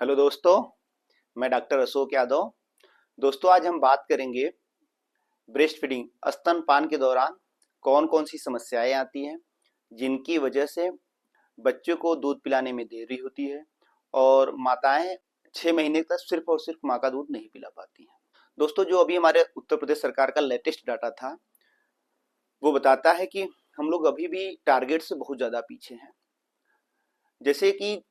Hello दोस्तों, मैं doctor Ashok Yadav. दोस्तों, आज हम बात करेंगे ब्रेस्ट फीडिंग स्तनपान के दौरान कौन कौन सी समस्याएं आती हैं जिनकी वजह से बच्चों को दूध पिलाने में देरी होती है और माताएं 6 महीने तक सिर्फ और सिर्फ माँ का दूध नहीं पिला पाती हैं। दोस्तों, जो अभी हमारे उत्तर प्रदेश सरकार का लेटेस्ट डाटा था वो बताता है कि हम लोग अभी भी टारगेट से बहुत ज़्यादा पीछे हैं। जैसे कि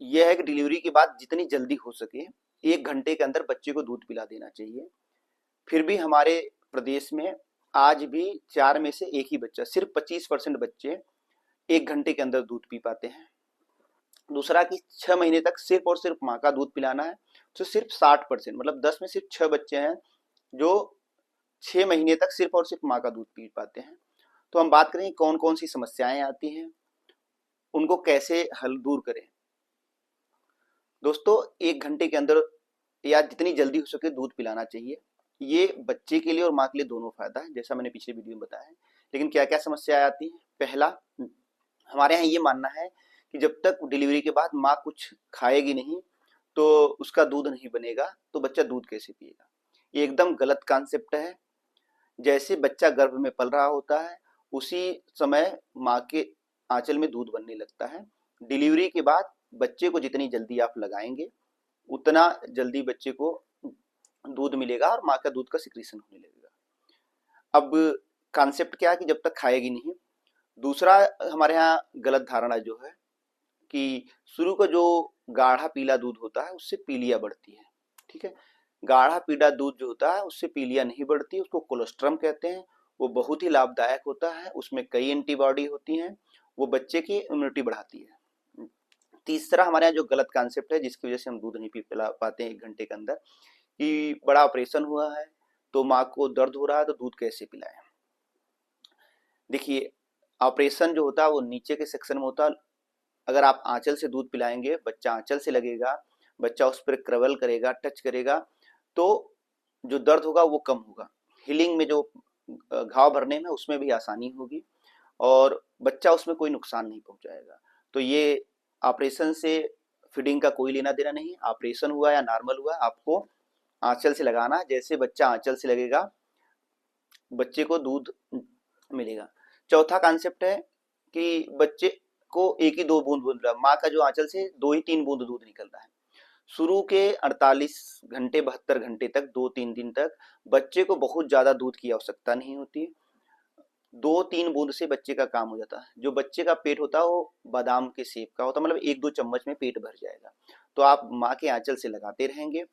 यह है कि डिलीवरी के बाद जितनी जल्दी हो सके 1 घंटे के अंदर बच्चे को दूध पिला देना चाहिए। फिर भी हमारे प्रदेश में आज भी 4 में से एक ही बच्चा, सिर्फ 25% बच्चे 1 घंटे के अंदर दूध पी पाते हैं। दूसरा कि 6 महीने तक सिर्फ और सिर्फ माँ का दूध पिलाना है, तो सिर्फ 60%, मतलब 10 में सिर्फ 6 बच्चे हैं जो 6 महीने तक सिर्फ और सिर्फ माँ का दूध पी पाते हैं। तो हम बात करें कौन कौन सी समस्याएं आती हैं, उनको कैसे हल दूर करें। दोस्तों, 1 घंटे के अंदर या जितनी जल्दी हो सके दूध पिलाना चाहिए। ये बच्चे के लिए और माँ के लिए दोनों फायदा है, जैसा मैंने पिछले वीडियो में बताया है। लेकिन क्या क्या समस्याएं आती हैं? पहला, हमारे यहाँ ये मानना है कि जब तक डिलीवरी के बाद माँ कुछ खाएगी नहीं तो उसका दूध नहीं बनेगा, तो बच्चा दूध कैसे पिएगा। ये एकदम गलत कॉन्सेप्ट है। जैसे बच्चा गर्भ में पल रहा होता है उसी समय माँ के आंचल में दूध बनने लगता है। डिलीवरी के बाद बच्चे को जितनी जल्दी आप लगाएंगे उतना जल्दी बच्चे को दूध मिलेगा और माँ का दूध का सिक्रीशन होने लगेगा। अब कॉन्सेप्ट क्या है कि जब तक खाएगी नहीं। दूसरा, हमारे यहाँ गलत धारणा जो है कि शुरू का जो गाढ़ा पीला दूध होता है उससे पीलिया बढ़ती है। ठीक है, गाढ़ा पीला दूध जो होता है उससे पीलिया नहीं बढ़ती, उसको कोलोस्ट्रम कहते हैं। वो बहुत ही लाभदायक होता है, उसमें कई एंटीबॉडी होती हैं, वो बच्चे की इम्यूनिटी बढ़ाती है। तीसरा, हमारे यहाँ जो गलत कॉन्सेप्ट है जिसकी वजह से हम दूध नहीं पी पिला पाते हैं 1 घंटे के अंदर, कि बड़ा ऑपरेशन हुआ है तो माँ को दर्द हो रहा है तो दूध कैसे पिलाएं। देखिए, ऑपरेशन जो होता है वो नीचे के सेक्शन में होता है। अगर आप आंचल से दूध पिलाएंगे, बच्चा आंचल से लगेगा, बच्चा उस पर क्रवल करेगा, टच करेगा, तो जो दर्द होगा वो कम होगा। हीलिंग में जो घाव भरने में उसमें भी आसानी होगी और बच्चा उसमें कोई नुकसान नहीं पहुंचाएगा। तो ये ऑपरेशन से फीडिंग का कोई लेना देना नहीं। ऑपरेशन हुआ या नॉर्मल हुआ, आपको आंचल से लगाना है। जैसे बच्चा आंचल से लगेगा बच्चे को दूध मिलेगा। चौथा कॉन्सेप्ट है कि बच्चे को एक ही 2 बूंद बूंद रहा, माँ का जो आंचल से 2 ही 3 बूंद दूध निकल रहा है। शुरू के 48 घंटे 72 घंटे तक, 2-3 दिन तक बच्चे को बहुत ज्यादा दूध की आवश्यकता नहीं होती। 2-3 बूंद से बच्चे का काम हो जाता है। जो बच्चे का पेट होता है वो बादाम के शेप का होता है, मतलब 1-2 चम्मच में पेट भर जाएगा। तो आप माँ के आंचल से लगाते रहेंगे,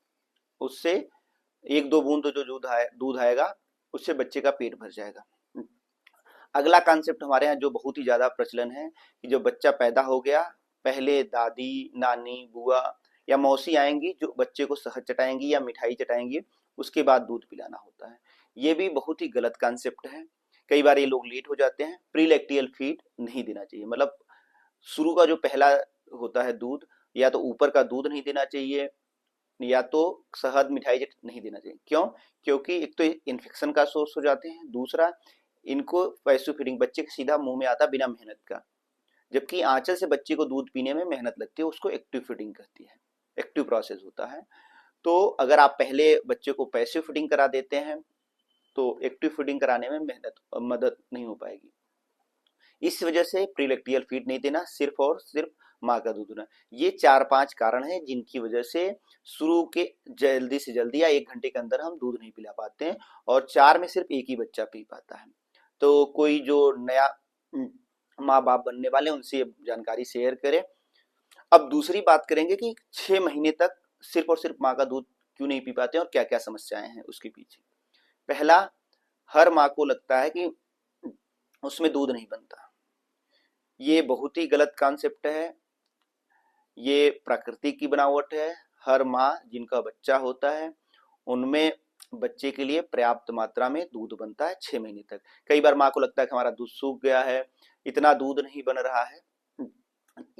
उससे 1-2 बूंद जो दूध आएगा उससे बच्चे का पेट भर जाएगा। अगला कॉन्सेप्ट हमारे यहाँ जो बहुत ही ज्यादा प्रचलन है कि जब बच्चा पैदा हो गया, पहले दादी, नानी, बुआ या मौसी आएंगी जो बच्चे को शहद चटाएंगी या मिठाई चटाएंगी, उसके बाद दूध पिलाना होता है। ये भी बहुत ही गलत कॉन्सेप्ट है। कई बार ये लोग लेट हो जाते हैं। प्रीलैक्टियल फीड नहीं देना चाहिए, मतलब शुरू का जो पहला होता है दूध, या तो ऊपर का दूध नहीं देना चाहिए या तो शहद मिठाई नहीं देना चाहिए। क्यों? क्योंकि एक तो इन्फेक्शन का सोर्स हो जाते हैं, दूसरा इनको पैसिव फीडिंग, बच्चे के सीधा मुंह में आता बिना मेहनत का। जबकि आंचल से बच्चे को दूध पीने में मेहनत लगती है, उसको एक्टिव फीडिंग कहती है, एक्टिव प्रोसेस होता है। तो अगर आप पहले बच्चे को पैसिव फीडिंग करा देते हैं तो एक्टिव फीडिंग कराने में मेहनत मदद नहीं हो पाएगी। इस वजह से प्रीलैक्टियल फीड नहीं देना, सिर्फ और सिर्फ माँ का दूध देना। ये 4-5 कारण हैं जिनकी वजह से शुरू के जल्दी से जल्दी या 1 घंटे के अंदर हम दूध नहीं पिला पाते हैं और 4 में सिर्फ एक ही बच्चा पी पाता है। तो कोई जो नया माँ बाप बनने वाले उनसे जानकारी शेयर करें। अब दूसरी बात करेंगे कि 6 महीने तक सिर्फ और सिर्फ माँ का दूध क्यों नहीं पी पाते और क्या क्या समस्याएं हैं उसके पीछे। पहला, हर माँ को लगता है कि उसमें दूध नहीं बनता। ये बहुत ही गलत कॉन्सेप्ट है। ये प्रकृति की बनावट है। हर माँ जिनका बच्चा होता है उनमें बच्चे के लिए पर्याप्त मात्रा में दूध बनता है 6 महीने तक। कई बार माँ को लगता है कि हमारा दूध सूख गया है, इतना दूध नहीं बन रहा है।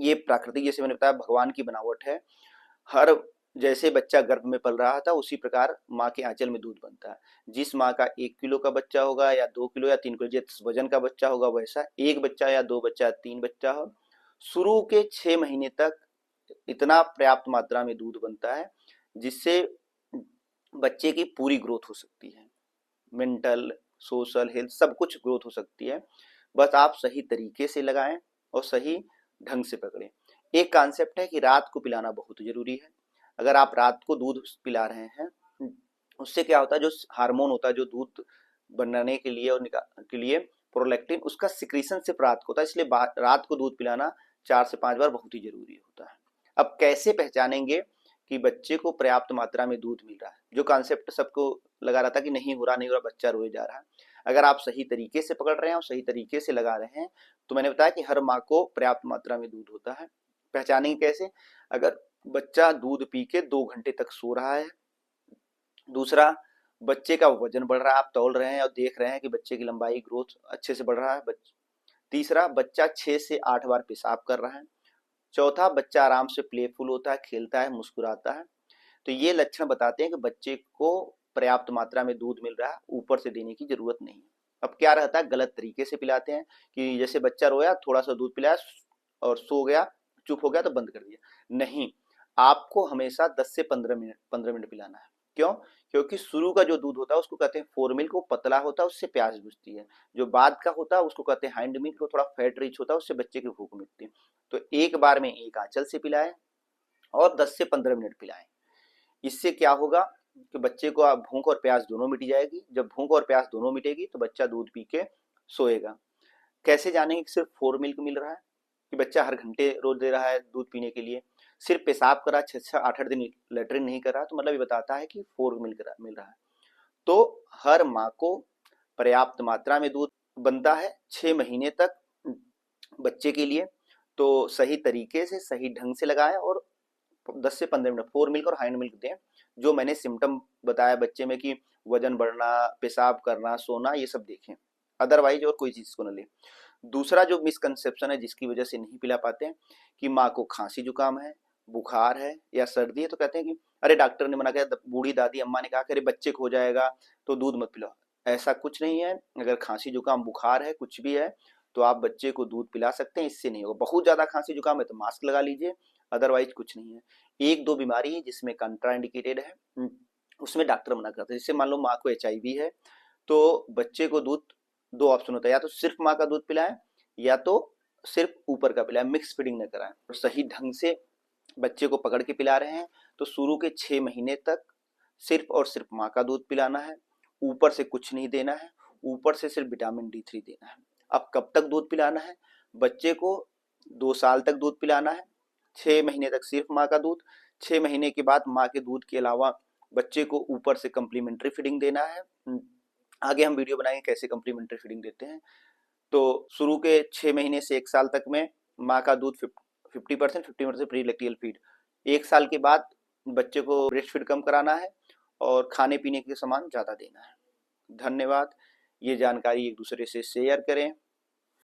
ये प्राकृतिक, जैसे मैंने बताया, भगवान की बनावट है। हर जैसे बच्चा गर्भ में पल रहा था उसी प्रकार माँ के आंचल में दूध बनता है। जिस माँ का 1 किलो का बच्चा होगा या 2 किलो या 3 किलो जिस वजन का बच्चा होगा, वैसा एक बच्चा या 2 बच्चा 3 बच्चा हो, शुरू के 6 महीने तक इतना पर्याप्त मात्रा में दूध बनता है जिससे बच्चे की पूरी ग्रोथ हो सकती है, मेंटल, सोशल, हेल्थ सब कुछ ग्रोथ हो सकती है। बस आप सही तरीके से लगाएं और सही ढंग से पकड़ें। एक कॉन्सेप्ट है कि रात को पिलाना बहुत जरूरी है। अगर आप रात को दूध पिला रहे हैं, उससे क्या होता है, जो हार्मोन होता है जो दूध बनाने के लिए और के लिए प्रोलैक्टिन, उसका सिक्रीशन सिर्फ रात को होता है, इसलिए रात को दूध पिलाना 4 से 5 बार बहुत ही जरूरी होता है। अब कैसे पहचानेंगे कि बच्चे को पर्याप्त मात्रा में दूध मिल रहा है? जो कॉन्सेप्ट सबको लगा रहा था कि नहीं हो रहा, बच्चा रोए जा रहा है, अगर आप सही तरीके से पकड़ रहे हैं और सही तरीके से लगा रहे हैं तो मैंने बताया कि हर माँ को पर्याप्त मात्रा में दूध होता है। पहचानेंगे कैसे? अगर बच्चा दूध पी के 2 घंटे तक सो रहा है, दूसरा बच्चे का वजन बढ़ रहा है, आप तौल रहे हैं और देख रहे हैं कि बच्चे की लंबाई ग्रोथ अच्छे से बढ़ रहा है, तीसरा बच्चा 6 से 8 बार पेशाब कर रहा है, चौथा बच्चा आराम से प्लेफुल होता है, खेलता है, मुस्कुराता है। तो ये लक्षण बताते हैं कि बच्चे को पर्याप्त मात्रा में दूध मिल रहा है, ऊपर से देने की जरूरत नहीं है। अब क्या रहता है, गलत तरीके से पिलाते हैं कि जैसे बच्चा रोया, थोड़ा सा दूध पिलाया और सो गया, चुप हो गया तो बंद कर दिया। नहीं, आपको हमेशा 10 से 15 मिनट पिलाना है। क्यों? क्योंकि शुरू का जो दूध होता है उसको कहते हैं फोर मिल्क, वो पतला होता है, उससे प्यास बुझती है। जो बाद का होता है उसको कहते हैं हैंड मिल्क, वो थोड़ा फैट रिच होता है, उससे बच्चे की भूख मिटती है। तो एक बार में एक आंचल से पिलाएं और 10 से 15 मिनट पिलाएं। इससे क्या होगा कि बच्चे को भूख और प्यास दोनों मिट जाएगी। जब भूख और प्यास दोनों मिटेगी तो बच्चा दूध पी के सोएगा। कैसे जानेंगे कि सिर्फ फोर मिल्क मिल रहा है, कि बच्चा हर घंटे रोज दे रहा है दूध पीने के लिए, सिर्फ पेशाब करा 6-8 दिन लेटरिन नहीं करा, तो मतलब ये बताता है कि फोर मिल रहा है। तो हर माँ को पर्याप्त मात्रा में दूध बनता है 6 महीने तक बच्चे के लिए। तो सही तरीके से सही ढंग से लगाएं और 10 से 15 मिनट फोर मिल्क और हाइंड मिल्क दें। जो मैंने सिम्टम बताया बच्चे में कि वजन बढ़ना, पेशाब करना, सोना, ये सब देखें, अदरवाइज और कोई चीज को न ले। दूसरा जो मिसकंसेप्शन है जिसकी वजह से नहीं पिला पाते हैं कि माँ को खांसी जुकाम है, बुखार है या सर्दी है, तो कहते हैं कि अरे डॉक्टर ने मना किया, बूढ़ी दादी अम्मा ने कहा कि अरे बच्चे को हो जाएगा तो दूध मत पिलाओ। ऐसा कुछ नहीं है। अगर खांसी जुकाम बुखार है, कुछ भी है, तो आप बच्चे को दूध पिला सकते हैं, इससे नहीं होगा। बहुत ज्यादा खांसी जुकाम है तो मास्क लगा लीजिए, अदरवाइज कुछ नहीं है। एक दो बीमारी है जिसमें कंट्राइंडिकेटेड है, उसमें डॉक्टर मना करते हैं। जैसे मान लो माँ को HIV है, तो बच्चे को दूध दो ऑप्शन होता है, या तो सिर्फ माँ का दूध पिलाएं या तो सिर्फ ऊपर का पिलाएं, मिक्स फीडिंग न कराएं। और सही ढंग से बच्चे को पकड़ के पिला रहे हैं तो शुरू के 6 महीने तक सिर्फ और सिर्फ माँ का दूध पिलाना है, ऊपर से कुछ नहीं देना है, ऊपर से सिर्फ विटामिन D3 देना है। अब कब तक दूध पिलाना है? बच्चे को 2 साल तक दूध पिलाना है, 6 महीने तक सिर्फ माँ का दूध, 6 महीने के बाद माँ के दूध के अलावा बच्चे को ऊपर से कम्प्लीमेंट्री फीडिंग देना है। आगे हम वीडियो बनाएंगे कैसे कम्प्लीमेंट्री फीडिंग देते हैं। तो शुरू के 6 महीने से 1 साल तक में माँ का दूध 50% प्री लैक्टियल फीड। 1 साल के बाद बच्चे को ब्रेस्ट फीड कम कराना है और खाने पीने के सामान ज़्यादा देना है। धन्यवाद। ये जानकारी एक दूसरे से शेयर करें।